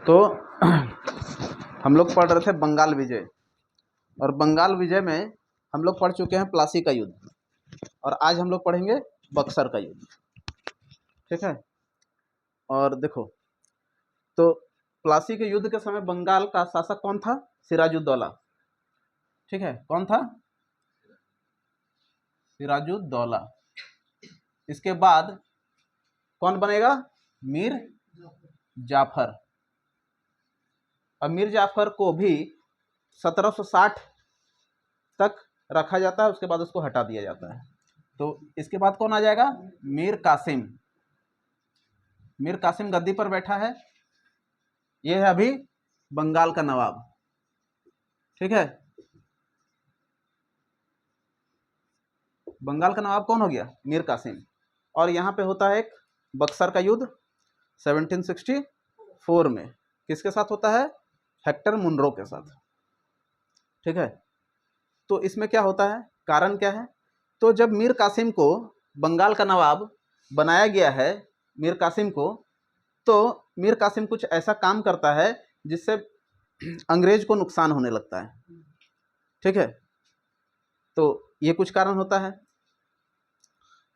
तो हम लोग पढ़ रहे थे बंगाल विजय, और बंगाल विजय में हम लोग पढ़ चुके हैं प्लासी का युद्ध, और आज हम लोग पढ़ेंगे बक्सर का युद्ध। ठीक है। और देखो, तो प्लासी के युद्ध के समय बंगाल का शासक कौन था? सिराजुद्दौला। ठीक है, कौन था? सिराजुद्दौला। इसके बाद कौन बनेगा? मीर जाफर। और मीर जाफर को भी 1760 तक रखा जाता है, उसके बाद उसको हटा दिया जाता है। तो इसके बाद कौन आ जाएगा? मीर कासिम। मीर कासिम गद्दी पर बैठा है, यह है अभी बंगाल का नवाब। ठीक है, बंगाल का नवाब कौन हो गया? मीर कासिम। और यहाँ पे होता है एक बक्सर का युद्ध 1764 में। किसके साथ होता है? हेक्टर मुनरो के साथ। ठीक है, तो इसमें क्या होता है, कारण क्या है? तो जब मीर कासिम को बंगाल का नवाब बनाया गया है, मीर कासिम को, तो मीर कासिम कुछ ऐसा काम करता है जिससे अंग्रेज को नुकसान होने लगता है। ठीक है, तो ये कुछ कारण होता है।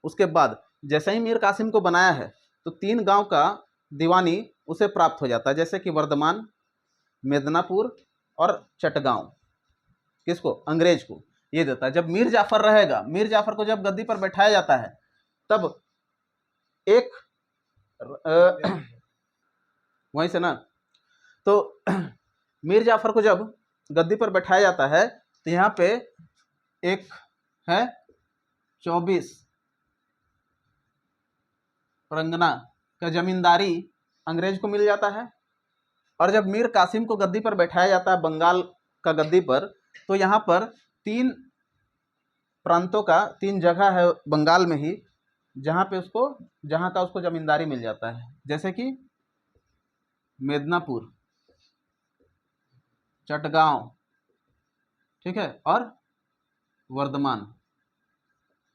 उसके बाद जैसे ही मीर कासिम को बनाया है, तो 3 गांव का दीवानी उसे प्राप्त हो जाता है, जैसे कि वर्धमान, मेदनापुर और चटगांव। किसको? अंग्रेज को ये देता है। जब मीर जाफर रहेगा, मीर जाफर को जब गद्दी पर बैठाया जाता है, तब एक वहीं से ना, तो मीर जाफर को जब गद्दी पर बैठाया जाता है, तो यहाँ पे एक है 24 परंगना का जमींदारी अंग्रेज को मिल जाता है। और जब मीर कासिम को गद्दी पर बैठाया जाता है बंगाल का गद्दी पर, तो यहाँ पर 3 प्रांतों का 3 जगह है बंगाल में ही, जहाँ का उसको जमींदारी मिल जाता है, जैसे कि मेदनापुर, चटगांव, ठीक है, और वर्धमान।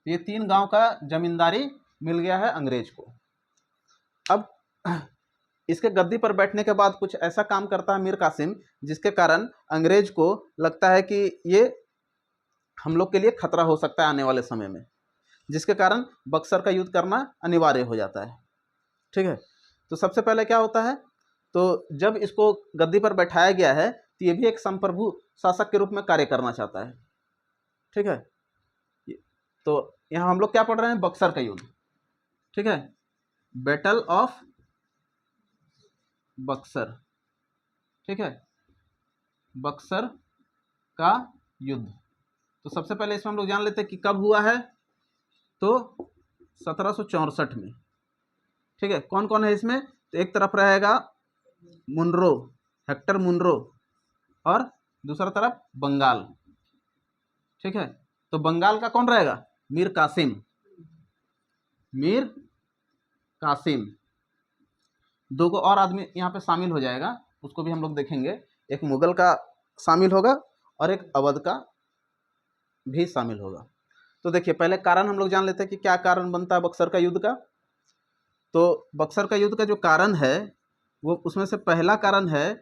ये 3 गांव का जमींदारी मिल गया है अंग्रेज को। अब इसके गद्दी पर बैठने के बाद कुछ ऐसा काम करता है मीर कासिम, जिसके कारण अंग्रेज को लगता है कि ये हम लोग के लिए खतरा हो सकता है आने वाले समय में, जिसके कारण बक्सर का युद्ध करना अनिवार्य हो जाता है। ठीक है, तो सबसे पहले क्या होता है, तो जब इसको गद्दी पर बैठाया गया है, तो ये भी एक संप्रभु शासक के रूप में कार्य करना चाहता है। ठीक है, तो यहाँ हम लोग क्या पढ़ रहे हैं? बक्सर का युद्ध। ठीक है, बैटल ऑफ बक्सर। ठीक है, बक्सर का युद्ध। तो सबसे पहले इसमें हम लोग जान लेते हैं कि कब हुआ है, तो 1764 में। ठीक है, कौन कौन है इसमें? तो एक तरफ रहेगा मुनरो, हेक्टर मुनरो, और दूसरा तरफ बंगाल। ठीक है, तो बंगाल का कौन रहेगा? मीर कासिम। मीर कासिम। 2 को और आदमी यहाँ पे शामिल हो जाएगा, उसको भी हम लोग देखेंगे। एक मुगल का शामिल होगा और एक अवध का भी शामिल होगा। तो देखिए, पहले कारण हम लोग जान लेते हैं कि क्या कारण बनता है बक्सर का युद्ध का। तो बक्सर का युद्ध का जो कारण है, वो उसमें से पहला कारण है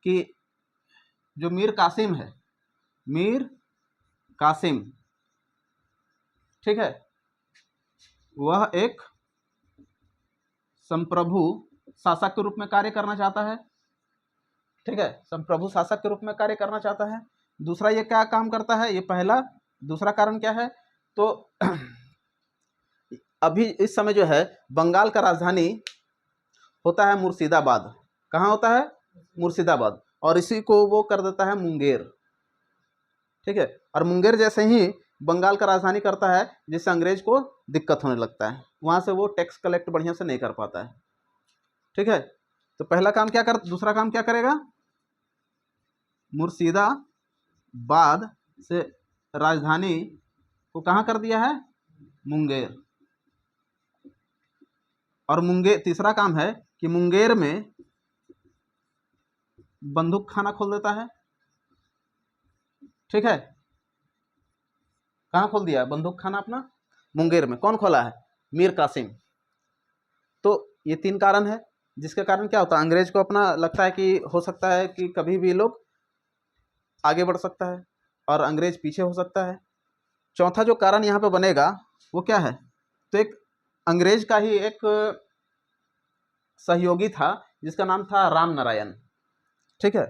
कि जो मीर कासिम है, मीर कासिम, ठीक है, वह एक संप्रभु शासक के रूप में कार्य करना चाहता है। ठीक है, संप्रभु शासक के रूप में कार्य करना चाहता है। दूसरा, ये क्या काम करता है, ये पहला। दूसरा कारण क्या है, तो अभी इस समय जो है बंगाल का राजधानी होता है मुर्शिदाबाद। कहाँ होता है? मुर्शिदाबाद। और इसी को वो कर देता है मुंगेर। ठीक है, और मुंगेर जैसे ही बंगाल का राजधानी करता है, जिससे अंग्रेज को दिक्कत होने लगता है, वहाँ से वो टैक्स कलेक्ट बढ़िया से नहीं कर पाता है। ठीक है, तो पहला काम क्या कर, दूसरा काम क्या करेगा? मुर्शिदाबाद से राजधानी को कहाँ कर दिया है? मुंगेर। और मुंगेर, तीसरा काम है कि मुंगेर में बंदूक खाना खोल देता है। ठीक है, कहाँ खोल दिया बंदूक खाना अपना? मुंगेर में। कौन खोला है? मीर कासिम। तो ये 3 कारण है। जिसके कारण क्या होता है, अंग्रेज को अपना लगता है कि हो सकता है कि कभी भी लोग आगे बढ़ सकता है और अंग्रेज पीछे हो सकता है। चौथा जो कारण यहाँ पे बनेगा वो क्या है, तो एक अंग्रेज का ही एक सहयोगी था जिसका नाम था राम नारायण, ठीक है।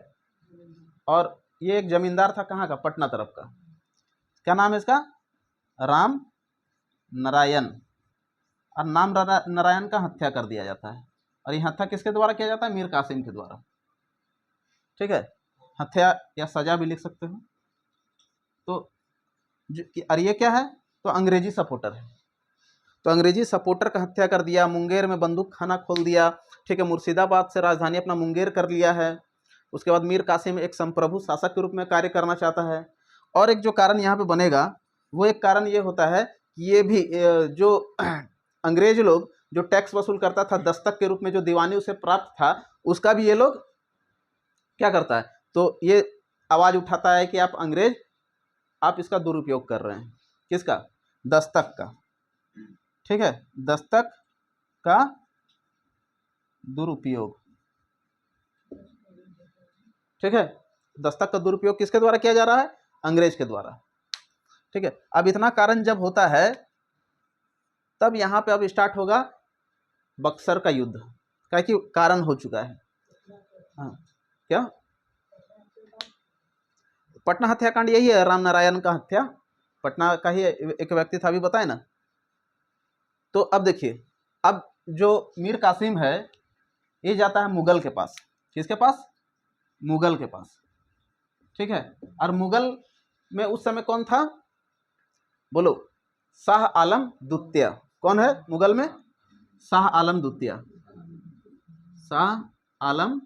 और ये एक जमींदार था, कहाँ का, पटना तरफ का। क्या नाम है इसका, राम नारायण। और नाम नारायण का हत्या कर दिया जाता है, और ये हत्या किसके द्वारा किया जाता है, मीर कासिम के द्वारा, ठीक है। हत्या या सजा भी लिख सकते हो। तो और ये क्या है, तो अंग्रेजी सपोर्टर है। तो अंग्रेजी सपोर्टर का हत्या कर दिया, मुंगेर में बंदूक खाना खोल दिया, ठीक है। मुर्शिदाबाद से राजधानी अपना मुंगेर कर लिया है। उसके बाद मीर कासिम एक संप्रभु शासक के रूप में कार्य करना चाहता है। और एक जो कारण यहाँ पे बनेगा वो एक कारण ये होता है कि ये भी जो अंग्रेज लोग जो टैक्स वसूल करता था दस्तक के रूप में, जो दीवानी उसे प्राप्त था, उसका भी ये लोग क्या करता है, तो ये आवाज़ उठाता है कि आप अंग्रेज, आप इसका दुरुपयोग कर रहे हैं। किसका, दस्तक का, ठीक है, दस्तक का दुरुपयोग, ठीक है। दस्तक का दुरुपयोग किसके द्वारा किया जा रहा है, अंग्रेज के द्वारा, ठीक है। अब इतना कारण जब होता है तब यहाँ पे अब स्टार्ट होगा बक्सर का युद्ध, क्या कि कारण हो चुका है। हाँ, क्या पटना हत्याकांड यही है, राम नारायण का हत्या, पटना का ही एक व्यक्ति था, अभी बताए ना। तो अब देखिए, अब जो मीर कासिम है ये जाता है मुगल के पास। किसके पास, मुगल के पास, ठीक है। और मुगल में उस समय कौन था, बोलो, शाह आलम द्वितीय। कौन है मुगल में, शाह आलम द्वितीय, शाह आलम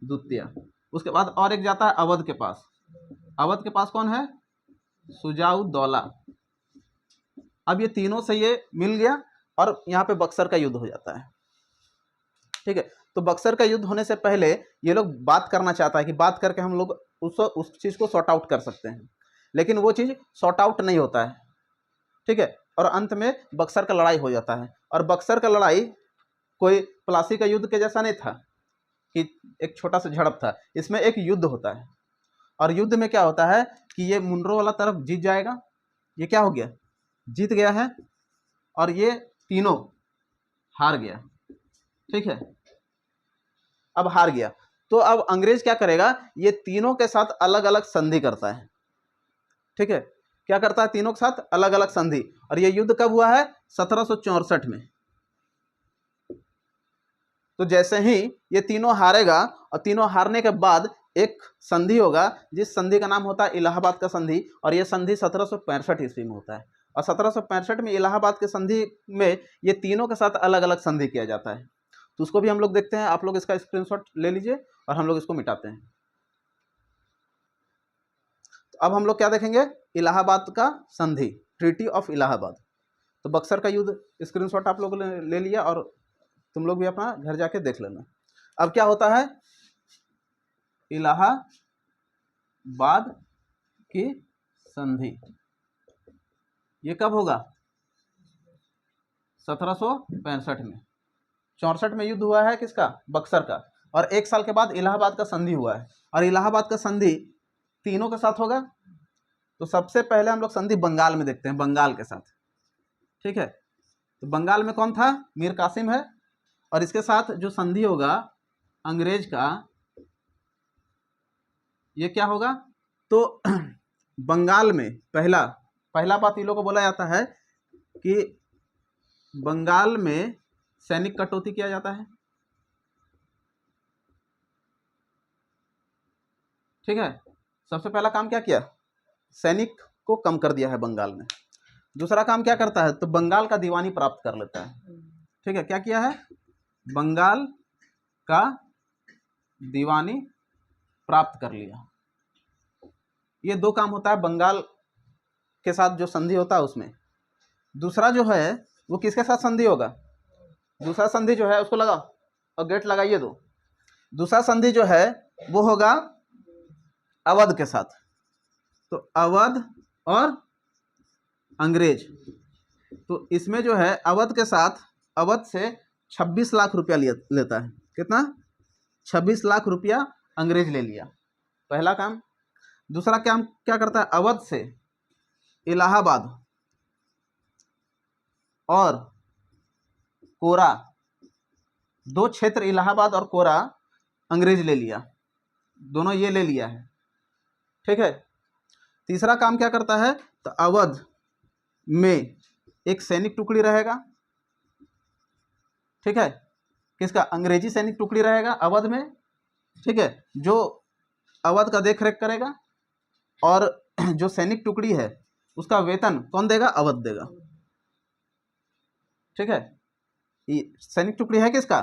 द्वितीय। उसके बाद और एक जाता है अवध के पास। अवध के पास कौन है, शुजाउद्दौला। अब ये तीनों से ये मिल गया और यहाँ पे बक्सर का युद्ध हो जाता है, ठीक है। तो बक्सर का युद्ध होने से पहले ये लोग बात करना चाहता है कि बात करके हम लोग उस चीज़ को सॉर्ट आउट कर सकते हैं, लेकिन वो चीज़ सॉर्ट आउट नहीं होता है, ठीक है। और अंत में बक्सर का लड़ाई हो जाता है। और बक्सर का लड़ाई कोई प्लासी का युद्ध के जैसा नहीं था कि एक छोटा सा झड़प था, इसमें एक युद्ध होता है। और युद्ध में क्या होता है कि ये मुनरो वाला तरफ जीत जाएगा, ये क्या हो गया, जीत गया है, और ये तीनों हार गया, ठीक है। अब हार गया तो अब अंग्रेज क्या करेगा, ये तीनों के साथ अलग अलग संधि करता है, ठीक है। क्या करता है, तीनों के साथ अलग अलग संधि। और ये युद्ध कब हुआ है, 1764 में। तो जैसे ही ये तीनों हारेगा और तीनों हारने के बाद एक संधि होगा जिस संधि का नाम होता है इलाहाबाद का संधि, और ये संधि 1765 ईस्वी में होता है। और 1765 में इलाहाबाद के संधि में ये तीनों के साथ अलग अलग संधि किया जाता है। तो उसको भी हम लोग देखते हैं, आप लोग इसका स्क्रीनशॉट ले लीजिए और हम लोग इसको मिटाते हैं। तो अब हम लोग क्या देखेंगे, इलाहाबाद का संधि, ट्रीटी ऑफ इलाहाबाद। तो बक्सर का युद्ध स्क्रीनशॉट आप लोग ले लिया और तुम लोग भी अपना घर जाके देख लेना। अब क्या होता है, इलाहाबाद की संधि ये कब होगा, 1765 में। 64 में युद्ध हुआ है किसका, बक्सर का। और एक साल के बाद इलाहाबाद का संधि हुआ है, और इलाहाबाद का संधि तीनों के साथ होगा। तो सबसे पहले हम लोग संधि बंगाल में देखते हैं, बंगाल के साथ, ठीक है। तो बंगाल में कौन था, मीर कासिम है, और इसके साथ जो संधि होगा अंग्रेज का, ये क्या होगा, तो बंगाल में पहला बात ये लोग को बोला जाता है कि बंगाल में सैनिक कटौती किया जाता है, ठीक है। सबसे पहला काम क्या किया, सैनिक को कम कर दिया है बंगाल में। दूसरा काम क्या करता है, तो बंगाल का दीवानी प्राप्त कर लेता है, ठीक है। क्या किया है, बंगाल का दीवानी प्राप्त कर लिया। ये दो काम होता है बंगाल के साथ जो संधि होता है उसमें। दूसरा जो है वो किसके साथ संधि होगा, दूसरा संधि जो है उसको लगाओ और गेट लगाइए दो। दूसरा संधि जो है वो होगा अवध के साथ। तो अवध और अंग्रेज, तो इसमें जो है अवध के साथ, अवध से 26 लाख रुपया लेता है। कितना? 26 लाख रुपया अंग्रेज ले लिया, पहला काम। दूसरा काम क्या करता है? अवध से इलाहाबाद और कोरा, दो क्षेत्र इलाहाबाद और कोरा अंग्रेज ले लिया, दोनों ये ले लिया है, ठीक है। तीसरा काम क्या करता है? तो अवध में एक सैनिक टुकड़ी रहेगा, ठीक है, किसका? अंग्रेजी सैनिक टुकड़ी रहेगा अवध में, ठीक है, जो अवध का देख रेख करेगा, और जो सैनिक टुकड़ी है उसका वेतन कौन देगा? अवध देगा, ठीक है। ये सैनिक टुकड़ी है किसका?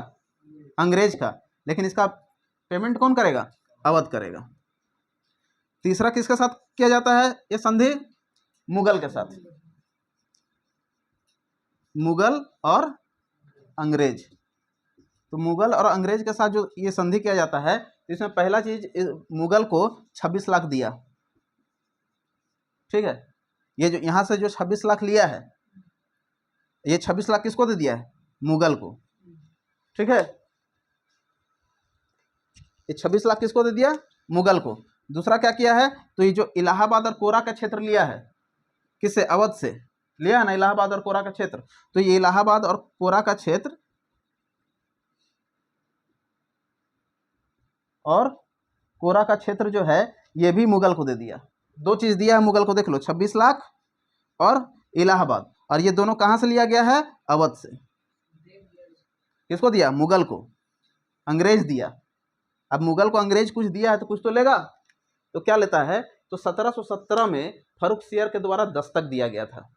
अंग्रेज का, लेकिन इसका पेमेंट कौन करेगा? अवध करेगा। तीसरा किसके साथ किया जाता है ये संधि? मुगल के साथ, मुगल और अंग्रेज। तो मुगल और अंग्रेज के साथ जो ये संधि किया जाता है, इसमें पहला चीज मुगल को 26 लाख दिया, ठीक है। ये जो यहाँ से जो 26 लाख लिया है, ये 26 लाख किसको दे दिया है? मुगल को, ठीक है। ये 26 लाख किसको दे दिया? मुगल को। दूसरा क्या किया है? तो ये जो इलाहाबाद और कोरा का क्षेत्र लिया है, किससे? अवध से लिया है ना, इलाहाबाद और कोरा का क्षेत्र। तो ये इलाहाबाद और कोरा का क्षेत्र और कोरा का क्षेत्र जो है ये भी मुगल को दे दिया। दो चीज दिया है मुगल को, देख लो, 26 लाख और इलाहाबाद, और ये दोनों कहां से लिया गया है? अवध से। किसको दिया? मुगल को। अंग्रेज दिया। अब मुगल को अंग्रेज कुछ दिया है तो कुछ तो लेगा, तो क्या लेता है? तो 1717 में फर्रुखसियर के द्वारा दस्तक दिया गया था,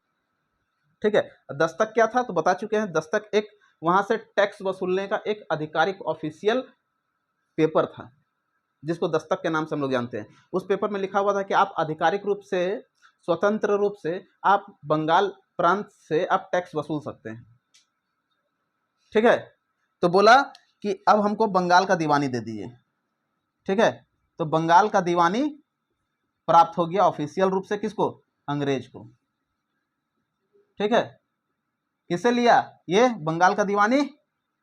ठीक है। दस्तक क्या था तो बता चुके हैं। दस्तक एक वहां से टैक्स वसूलने का एक आधिकारिक ऑफिशियल पेपर था, जिसको दस्तक के नाम से हम लोग जानते हैं। उस पेपर में लिखा हुआ था कि आप आधिकारिक रूप से, स्वतंत्र रूप से आप बंगाल प्रांत से आप टैक्स वसूल सकते हैं, ठीक है। तो बोला कि अब हमको बंगाल का दीवानी दे दीजिए, ठीक है। तो बंगाल का दीवानी प्राप्त हो गया ऑफिशियल रूप से, किसको? अंग्रेज को, ठीक है। किससे लिया ये बंगाल का दीवानी?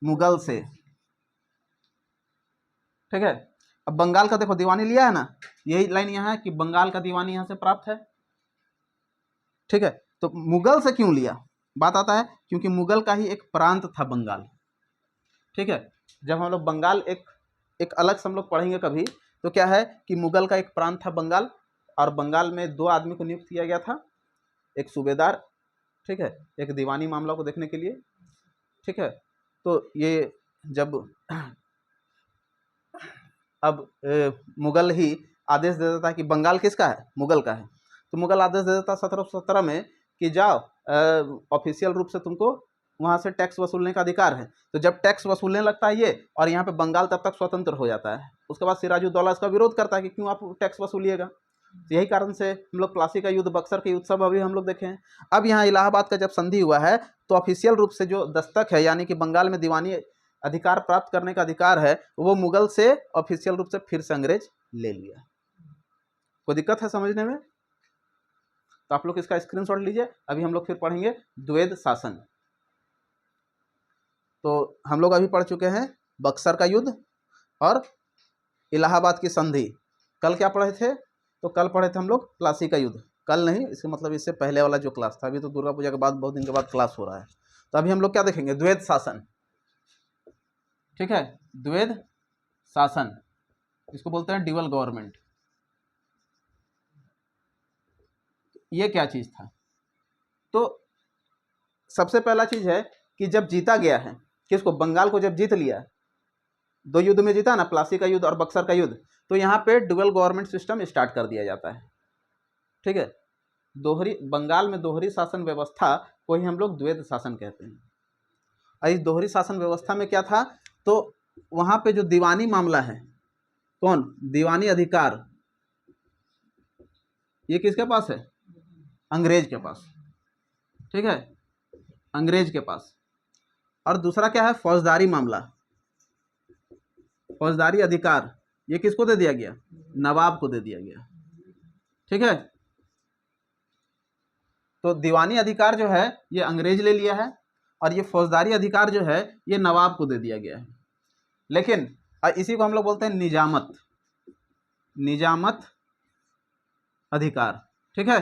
मुगल से, ठीक है। अब बंगाल का देखो दीवानी लिया है ना, यही लाइन यहाँ है कि बंगाल का दीवानी यहाँ से प्राप्त है, ठीक है। तो मुगल से क्यों लिया? बात आता है क्योंकि मुगल का ही एक प्रांत था बंगाल, ठीक है। जब हम लोग बंगाल एक अलग से हम लोग पढ़ेंगे कभी, तो क्या है कि मुगल का एक प्रांत था बंगाल, और बंगाल में 2 आदमी को नियुक्त किया गया था, एक सूबेदार, ठीक है, एक दीवानी मामला को देखने के लिए, ठीक है। तो ये जब अब मुगल ही आदेश दे देता है कि बंगाल किसका है? मुगल का है। तो मुगल आदेश दे देता 1717 में कि जाओ, ऑफिशियल रूप से तुमको वहाँ से टैक्स वसूलने का अधिकार है। तो जब टैक्स वसूलने लगता है ये, और यहाँ पे बंगाल तब तक स्वतंत्र हो जाता है, उसके बाद सिराजुद्दौला इसका विरोध करता है कि क्यों आप टैक्स वसूलिएगा। तो यही कारण से हम लोग प्लासी का युद्ध, बक्सर के युद्ध सब अभी हम लोग देखे हैं। अब यहाँ इलाहाबाद का जब संधि हुआ है, तो ऑफिशियल रूप से जो दस्तक है, यानी कि बंगाल में दीवानी अधिकार प्राप्त करने का अधिकार है, वो मुगल से ऑफिशियल रूप से फिर से अंग्रेज ले लिया। कोई दिक्कत है समझने में? तो आप लोग इसका स्क्रीनशॉट लीजिए। अभी हम लोग फिर पढ़ेंगे द्वैध शासन। तो हम लोग अभी पढ़ चुके हैं बक्सर का युद्ध और इलाहाबाद की संधि। कल क्या पढ़े थे? तो कल पढ़े थे हम लोग प्लासी का युद्ध। कल नहीं, इसका मतलब इससे पहले वाला जो क्लास था, अभी तो दुर्गा पूजा के बाद बहुत दिन के बाद क्लास हो रहा है। तो अभी हम लोग क्या देखेंगे? द्वैध शासन, ठीक है। द्वैध शासन, इसको बोलते हैं ड्यूअल गवर्नमेंट। ये क्या चीज था? तो सबसे पहला चीज है कि जब जीता गया है, किसको? बंगाल को जब जीत लिया, 2 युद्ध में जीता ना, प्लासी का युद्ध और बक्सर का युद्ध, तो यहाँ पे ड्यूअल गवर्नमेंट सिस्टम स्टार्ट कर दिया जाता है, ठीक है। बंगाल में दोहरी शासन व्यवस्था को ही हम लोग द्वैध शासन कहते हैं। और इस दोहरी शासन व्यवस्था में क्या था? तो वहां पे जो दीवानी मामला है, कौन? दीवानी अधिकार, ये किसके पास है? अंग्रेज के पास, ठीक है, अंग्रेज के पास। और दूसरा क्या है? फौजदारी मामला, फौजदारी अधिकार, ये किसको दे दिया गया? नवाब को दे दिया गया, ठीक है। तो दीवानी अधिकार जो है ये अंग्रेज ले लिया है, और ये फौजदारी अधिकार जो है ये नवाब को दे दिया गया है। लेकिन इसी को हम लोग बोलते हैं निजामत, निजामत अधिकार, ठीक है।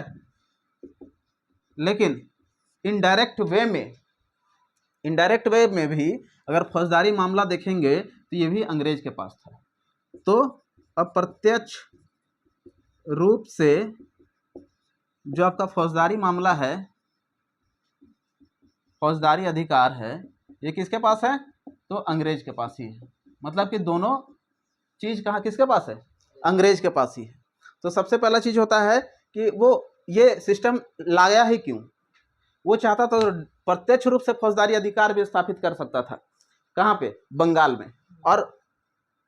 लेकिन इनडायरेक्ट वे में भी अगर फौजदारी मामला देखेंगे तो ये भी अंग्रेज के पास था। तो अप्रत्यक्ष रूप से जो आपका फौजदारी मामला है, फौजदारी अधिकार है, ये किसके पास है? तो अंग्रेज के पास ही है। मतलब कि दोनों चीज कहाँ किसके पास है? अंग्रेज के पास ही है। तो सबसे पहला चीज होता है कि वो ये सिस्टम लाया ही क्यों? वो चाहता तो प्रत्यक्ष रूप से फौजदारी अधिकार भी स्थापित कर सकता था। कहाँ पे? बंगाल में। और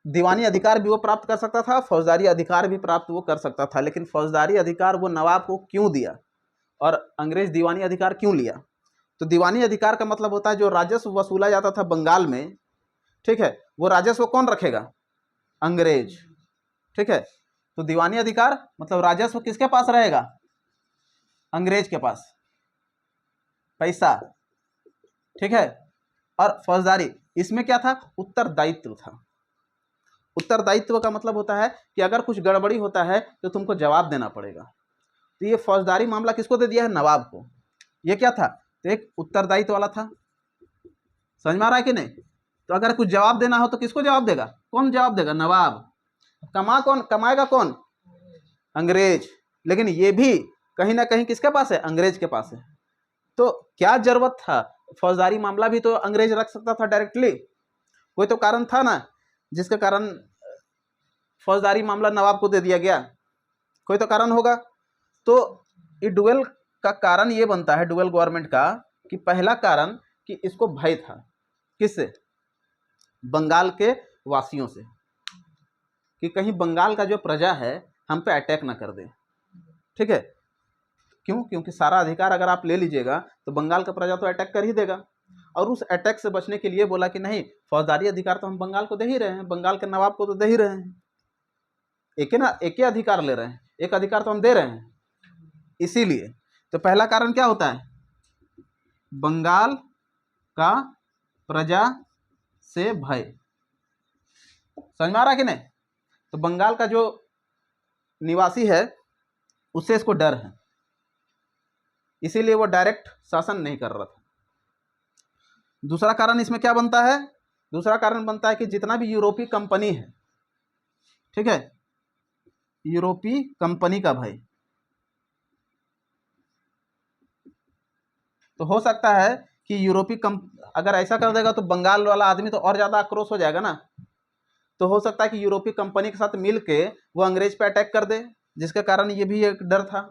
दीवानी अधिकार भी वो प्राप्त कर सकता था, फौजदारी अधिकार भी प्राप्त वो कर सकता था। लेकिन फौजदारी अधिकार वो नवाब को क्यों दिया और अंग्रेज दीवानी अधिकार क्यों लिया? तो दीवानी अधिकार का मतलब होता है जो राजस्व वसूला जाता था बंगाल में, ठीक है, वो राजस्व कौन रखेगा? अंग्रेज, ठीक है। तो दीवानी अधिकार मतलब राजस्व किसके पास रहेगा? अंग्रेज के पास, पैसा, ठीक है। और फौजदारी, इसमें क्या था? उत्तरदायित्व था। उत्तरदायित्व का मतलब होता है कि अगर कुछ गड़बड़ी होता है तो तुमको जवाब देना पड़ेगा। तो ये फौजदारी मामला किसको दे दिया है? नवाब को। ये क्या था? तो एक उत्तरदायित्व वाला था। समझ में आ रहा है कि नहीं? तो अगर कुछ जवाब देना हो तो किसको जवाब देगा? कौन जवाब देगा? नवाब। कमाएगा कौन? अंग्रेज। लेकिन ये भी कहीं ना कहीं किसके पास है? अंग्रेज के पास है। तो क्या जरूरत था? फौजदारी मामला भी तो अंग्रेज रख सकता था डायरेक्टली। कोई तो कारण था ना जिसके कारण फौजदारी मामला नवाब को दे दिया गया। कोई तो कारण होगा। तो ये डुअल का कारण ये बनता है, डुअल गवर्नमेंट का, कि पहला कारण कि इसको भय था। किससे? बंगाल के वासियों से, कि कहीं बंगाल का जो प्रजा है हम पे अटैक ना कर दे, ठीक है। क्यों? क्योंकि सारा अधिकार अगर आप ले लीजिएगा तो बंगाल का प्रजा तो अटैक कर ही देगा। और उस अटैक से बचने के लिए बोला कि नहीं, फौजदारी अधिकार तो हम बंगाल को दे ही रहे हैं, बंगाल के नवाब को तो दे ही रहे हैं, एक ही अधिकार ले रहे हैं, एक अधिकार तो हम दे रहे हैं। इसीलिए तो पहला कारण क्या होता है? बंगाल का प्रजा से भय। समझ में आ रहा है कि नहीं? तो बंगाल का जो निवासी है उससे इसको डर है, इसीलिए वो डायरेक्ट शासन नहीं कर रहा था। दूसरा कारण इसमें क्या बनता है? दूसरा कारण बनता है कि जितना भी यूरोपीय कंपनी है, ठीक है, यूरोपीय कंपनी का भय। तो हो सकता है कि अगर ऐसा कर देगा तो बंगाल वाला आदमी तो और ज्यादा आक्रोश हो जाएगा ना। तो हो सकता है कि यूरोपीय कंपनी के साथ मिलके वो अंग्रेज पे अटैक कर दे, जिसके कारण ये भी एक डर था।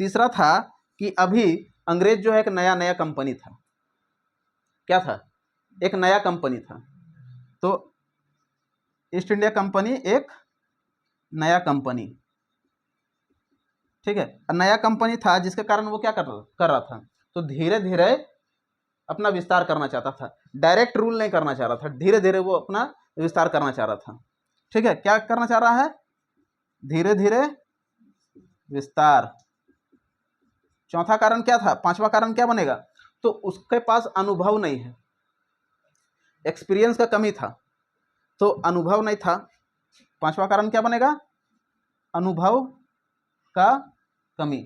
तीसरा था कि अभी अंग्रेज जो है एक नया कंपनी था। क्या था? एक नया कंपनी था। तो ईस्ट इंडिया कंपनी एक नया कंपनी, ठीक है, नया कंपनी था, जिसके कारण वो क्या कर रहा था? तो धीरे धीरे अपना विस्तार करना चाहता था, डायरेक्ट रूल नहीं करना चाह रहा था, धीरे धीरे वो अपना विस्तार करना चाह रहा था, ठीक है। क्या करना चाह रहा है? धीरे धीरे विस्तार। चौथा कारण क्या था? पांचवा कारण क्या बनेगा? तो उसके पास अनुभव नहीं है, एक्सपीरियंस का कमी था, तो अनुभव नहीं था। पांचवा कारण क्या बनेगा? अनुभव का कमी।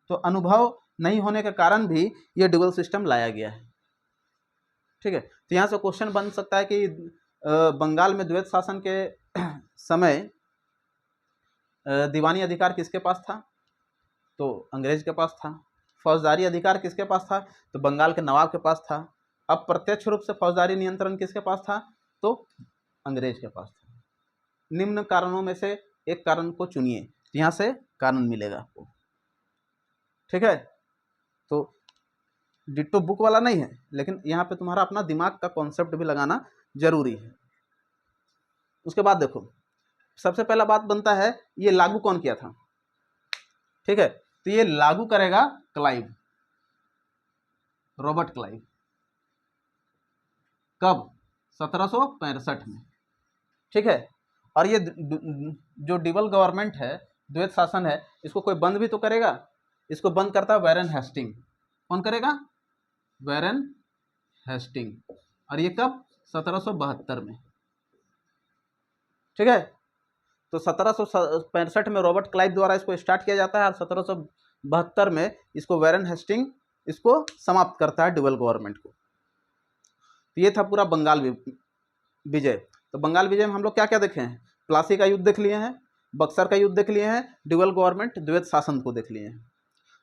तो अनुभव नहीं होने के कारण भी ये डुअल सिस्टम लाया गया है, ठीक है। तो यहाँ से क्वेश्चन बन सकता है कि बंगाल में द्वैत शासन के समय दीवानी अधिकार किसके पास था? तो अंग्रेज के पास था। फौजदारी अधिकार किसके पास था? तो बंगाल के नवाब के पास था। अब प्रत्यक्ष रूप से फौजदारी नियंत्रण किसके पास था? तो अंग्रेज के पास था। निम्न कारणों में से एक कारण को चुनिए, यहाँ से कारण मिलेगा आपको, ठीक है। तो डिट्टो बुक वाला नहीं है, लेकिन यहाँ पे तुम्हारा अपना दिमाग का कॉन्सेप्ट भी लगाना जरूरी है। उसके बाद देखो, सबसे पहला बात बनता है ये लागू कौन किया था, ठीक है। तो ये लागू करेगा क्लाइव, रॉबर्ट क्लाइव। कब? 1765 में, ठीक है। और ये जो डुअल गवर्नमेंट है, द्वैत शासन है, इसको कोई बंद भी तो करेगा। इसको बंद करता है वैरन हेस्टिंग। कौन करेगा? Warren Hastings. और ये कब? 1772 में। ठीक है। तो 1765 में रॉबर्ट क्लाइव द्वारा इसको स्टार्ट किया जाता है और 1772 में इसको वैरन हेस्टिंग इसको समाप्त करता है ड्यूअल गवर्नमेंट को। तो ये था पूरा बंगाल विजय। तो बंगाल विजय में हम लोग क्या क्या देखे हैं, प्लासी का युद्ध देख लिए हैं, बक्सर का युद्ध देख लिए हैं, ड्यूअल गवर्नमेंट द्वैत शासन को देख लिए हैं।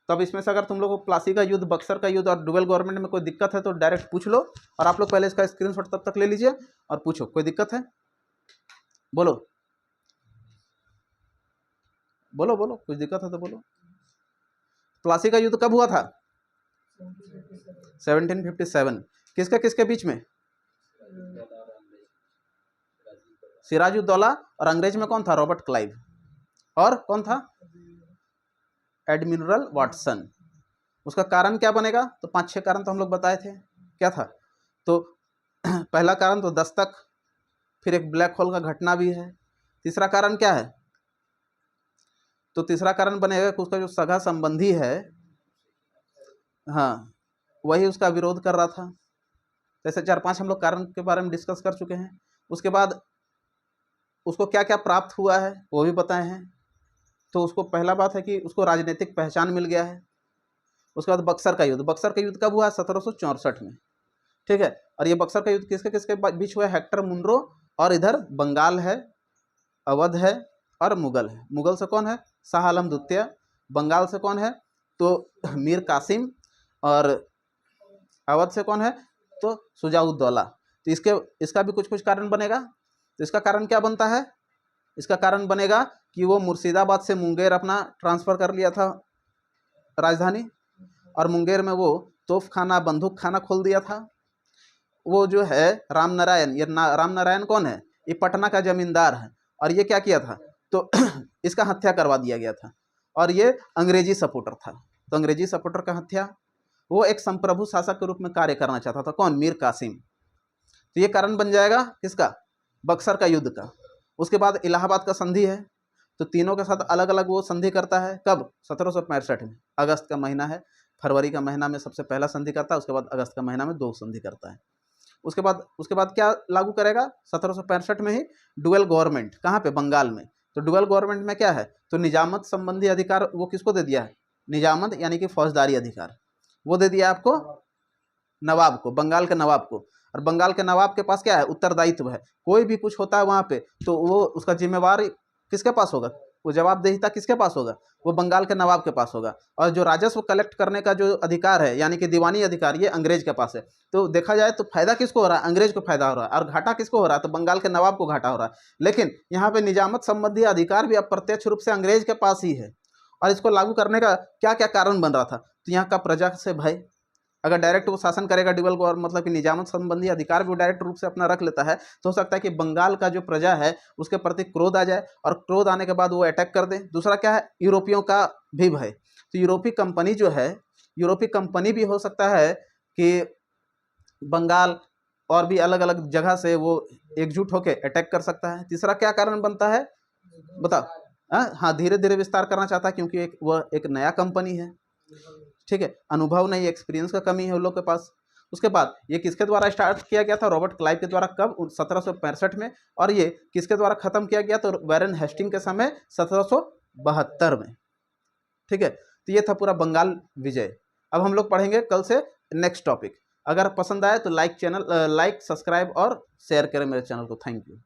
तो अब इसमें से अगर तुम लोग को प्लासी का युद्ध, बक्सर का युद्ध और ड्यूअल गवर्नमेंट में कोई दिक्कत है तो डायरेक्ट पूछ लो, और आप लोग पहले इसका स्क्रीनशॉट तब तक ले लीजिए और पूछो, कोई दिक्कत है बोलो बोलो बोलो, कुछ दिक्कत है तो बोलो। प्लासी का युद्ध कब हुआ था? 1757। किसके किसके बीच में? सिराजुद्दौला और अंग्रेज में कौन था? Robert Clive. और कौन था? Admiral Watson. उसका कारण क्या बनेगा? तो 5-6 कारण तो हम लोग बताए थे। क्या था? तो पहला कारण तो दस्तक, फिर एक ब्लैक होल का घटना भी है। तीसरा कारण क्या है? तो तीसरा कारण बनेगा कि उसका जो सगा संबंधी है, हाँ, वही उसका विरोध कर रहा था। जैसे 4-5 हम लोग कारण के बारे में डिस्कस कर चुके हैं। उसके बाद उसको क्या क्या प्राप्त हुआ है वो भी बताए हैं। तो उसको पहला बात है कि उसको राजनीतिक पहचान मिल गया है। उसके बाद बक्सर का युद्ध। बक्सर का युद्ध कब हुआ? 1764 में। ठीक है। और ये बक्सर का युद्ध किसके किसके बीच हुआ है? हेक्टर मुनरो, और इधर बंगाल है, अवध है और मुगल है। मुगल से कौन है? शाह आलम द्वितीय। बंगाल से कौन है? तो मीर कासिम। और अवध से कौन है? तो शुजाउद्दौला। तो इसका भी कुछ कुछ कारण बनेगा। तो इसका कारण क्या बनता है? इसका कारण बनेगा कि वो मुर्शिदाबाद से मुंगेर अपना ट्रांसफ़र कर लिया था राजधानी, और मुंगेर में वो तोप खाना, बंदूक खाना खोल दिया था। वो जो है राम नारायण, ये राम नारायण कौन है? ये पटना का जमींदार है। और ये क्या किया था? तो इसका हत्या करवा दिया गया था, और ये अंग्रेजी सपोर्टर था। तो अंग्रेजी सपोर्टर का हत्या, वो एक संप्रभु शासक के रूप में कार्य करना चाहता था। कौन? मीर कासिम। तो ये कारण बन जाएगा किसका? बक्सर का युद्ध का। उसके बाद इलाहाबाद का संधि है। तो तीनों के साथ अलग अलग वो संधि करता है। कब? 1765 में। अगस्त का महीना है, फरवरी का महीना में सबसे पहला संधि करता है, उसके बाद अगस्त का महीना में 2 संधि करता है। उसके बाद क्या लागू करेगा? 1765 में ही डुअल गवर्नमेंट। कहाँ पे? बंगाल में। तो डुअल गवर्नमेंट में क्या है? तो निजामत संबंधी अधिकार वो किसको दे दिया है? निजामत यानी कि फौजदारी अधिकार वो दे दिया आपको नवाब को, बंगाल के नवाब को। और बंगाल के नवाब के पास क्या है? उत्तरदायित्व है। कोई भी कुछ होता है वहाँ पे तो वो उसका जिम्मेवार किसके पास होगा? वो जवाबदेहिता किसके पास होगा? वो बंगाल के नवाब के पास होगा। और जो राजस्व कलेक्ट करने का जो अधिकार है, यानी कि दीवानी अधिकार, ये अंग्रेज के पास है। तो देखा जाए तो फायदा किसको हो रहा है? अंग्रेज को फायदा हो रहा है। और घाटा किसको हो रहा है? तो बंगाल के नवाब को घाटा हो रहा है। लेकिन यहाँ पे निजामत संबंधी अधिकार भी अब प्रत्यक्ष रूप से अंग्रेज के पास ही है। और इसको लागू करने का क्या क्या कारण बन रहा था? तो यहाँ का प्रजा से भय, अगर डायरेक्ट वो शासन करेगा ड्यूअल गवर्नमेंट, मतलब कि निजामत संबंधी अधिकार भी वो डायरेक्ट रूप से अपना रख लेता है, तो हो सकता है कि बंगाल का जो प्रजा है उसके प्रति क्रोध आ जाए, और क्रोध आने के बाद वो अटैक कर दे। दूसरा क्या है? यूरोपियों का भी भय। तो यूरोपीय कंपनी जो है, यूरोपीय कंपनी भी हो सकता है कि बंगाल और भी अलग अलग जगह से वो एकजुट होकर अटैक कर सकता है। तीसरा क्या कारण बनता है बताओ? हाँ, धीरे धीरे विस्तार करना चाहता है, क्योंकि वह एक नया कंपनी है। ठीक है, अनुभव नहीं, एक्सपीरियंस का कमी है उन लोग के पास। उसके बाद ये किसके द्वारा स्टार्ट किया गया था? रॉबर्ट क्लाइव के द्वारा। कब? 1765 में। और ये किसके द्वारा खत्म किया गया? तो वैरन हेस्टिंग के समय 1772 में। ठीक है। तो ये था पूरा बंगाल विजय। अब हम लोग पढ़ेंगे कल से नेक्स्ट टॉपिक। अगर पसंद आए तो लाइक, सब्सक्राइब और शेयर करें मेरे चैनल को। Thank you.